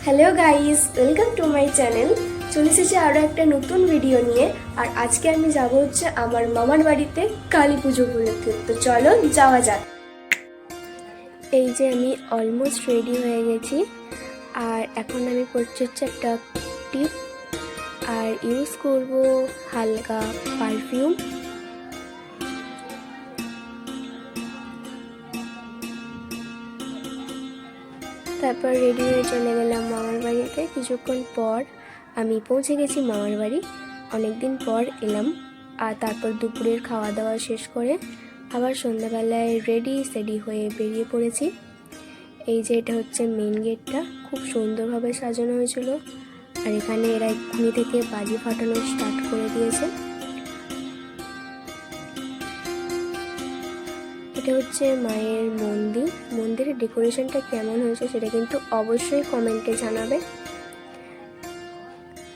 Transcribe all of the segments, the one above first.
Hello guys, welcome to my channel. চলে এসেছি আরও একটা নতুন ভিডিও নিয়ে। আর আজকে আমি যাব হচ্ছে আমার মামার বাড়িতে কালী পুজো উপলক্ষে। তো চলো যাওয়া যাক। এই যে আমি অলমোস্ট রেডি হয়ে গেছি। আর এখন আমি পরছি হচ্ছে একটা টিপ আর ইউজ করব হালকা পারফিউম। তারপর রেডি হয়ে চলে গেলাম মামার বাড়িতে। কিছুক্ষণ পর আমি পৌঁছে গেছি মামার বাড়ি। অনেকদিন পর এলাম। আর তারপর দুপুরের খাওয়া দাওয়া শেষ করে আবার সন্ধ্যাবেলায় রেডি হয়ে বেরিয়ে পড়েছি। এই যে এটা হচ্ছে মেন গেটটা, খুব সুন্দরভাবে সাজানো হয়েছিল। আর এখানে এরা এক্ষুনি থেকে বাজি ফাটানো স্টার্ট করে দিয়েছে। এটা হচ্ছে মায়ের মন্দির। মন্দিরের ডেকোরেশনটা কেমন হয়েছে সেটা কিন্তু অবশ্যই কমেন্টে জানাবে।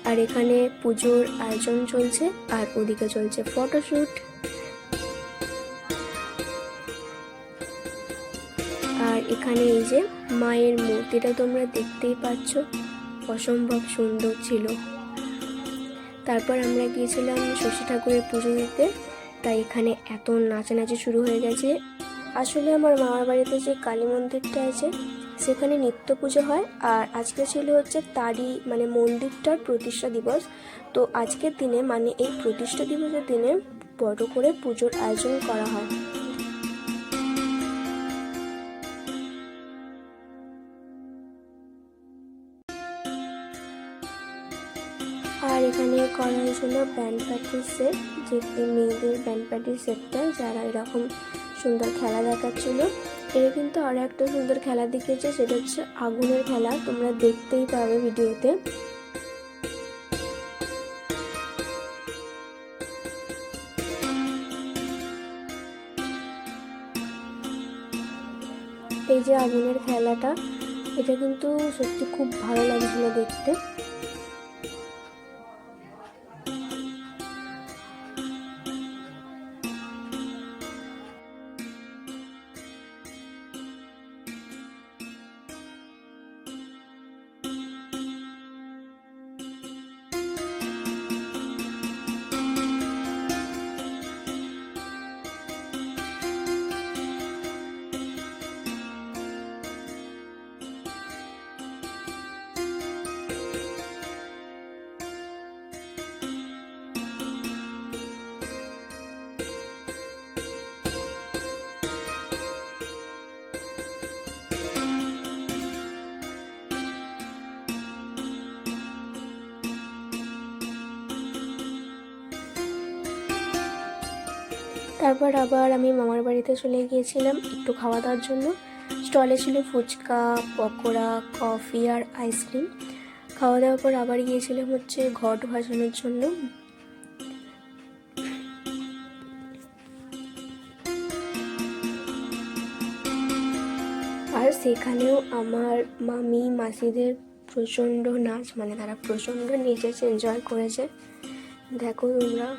আর এখানে পুজোর আয়োজন চলছে আর ওদিকে চলছে ফটোশুট। আর এখানে এই যে মায়ের মূর্তিটা তোমরা দেখতেই পাচ্ছ, অসম্ভব সুন্দর ছিল। তারপর আমরা গিয়েছিলাম ষষ্ঠী ঠাকুরের পুজো দিতে, তাই এখানে এত নাচানাচি শুরু হয়ে গেছে। আসলে আমার মামার বাড়িতে যে কালী মন্দিরটা আছে সেখানে নিত্য পুজো হয়। আর আজকে ছিল হচ্ছে তারই মন্দিরটার প্রতিষ্ঠা দিবস। তো আজকের দিনে এই প্রতিষ্ঠা দিবসের দিনে বড় করে পুজোর আয়োজন করা হয়। আর এখানে করা হয়েছিল ব্যান্ড পার্টির সেট, যে মেয়েদের ব্যান্ড পার্টির সেটটা, যারা এরকম সুন্দর খেলা দেখাচ্ছিল। এরা কিন্তু আরও একটা সুন্দর খেলা দেখিয়েছে, সেটা হচ্ছে আগুনের খেলা। তোমরা দেখতেই পাবে ভিডিওতে। এই যে আগুনের খেলাটা, এটা কিন্তু সত্যি খুব ভালো লাগছিল দেখতে। তারপর আবার আমি মামার বাড়িতে চলে গিয়েছিলাম একটু খাওয়া দাওয়ার জন্য। স্টলে ছিল ফুচকা, পকোড়া, কফি আর আইসক্রিম। খাওয়া দাওয়ার পর আবার গিয়েছিলাম হচ্ছে ঘট ভাসানোর জন্য। আর সেখানেও আমার মামি মাসিদের প্রচণ্ড নাচ, তারা প্রচণ্ড নেচেছে, এনজয় করেছে। দেখো তোমরা।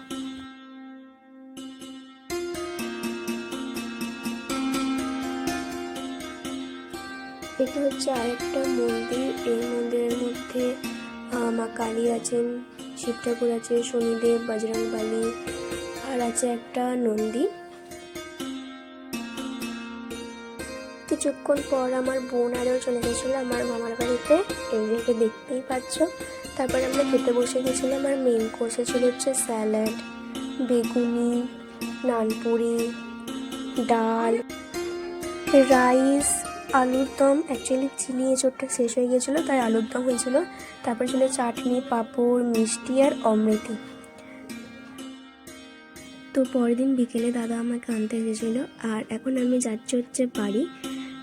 এটা হচ্ছে আরেকটা মন্দির। এই মন্দিরের মধ্যে মা কালী আছেন, শিব ঠাকুর আছে, শনিদেব, বজরংবলী, আর আছে একটা নন্দী। কিছুক্ষণ পর আমার বোন আরও চলে গেছিলো আমার মামার বাড়িতে, এইগুলোকে দেখতেই পাচ্ছ। তারপর আমরা খেতে বসে গেছিলাম। আর মেন কোর্সে ছিল হচ্ছে স্যালাড, বেগুনি, নানপুরি, ডাল, রাইস, আলুর দম। অ্যাকচুয়ালি চিনি এঁচোড়টা শেষ হয়ে গেছিলো, তাই আলুর দম হয়েছিল। তারপর ছিল চাটনি, পাঁপড়, মিষ্টি আর অমৃতি। তো পরের দিন বিকেলে দাদা আমাকে আনতে এসেছিলো। আর এখন আমি যাচ্ছি হচ্ছে বাড়ি।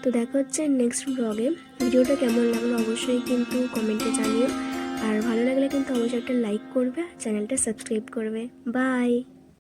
তো দেখা হচ্ছে নেক্সট ব্লগে। ভিডিওটা কেমন লাগলো অবশ্যই কিন্তু কমেন্টে জানিও। আর ভালো লাগলে কিন্তু অবশ্যই একটা লাইক করবে, চ্যানেলটা সাবস্ক্রাইব করবে। বাই।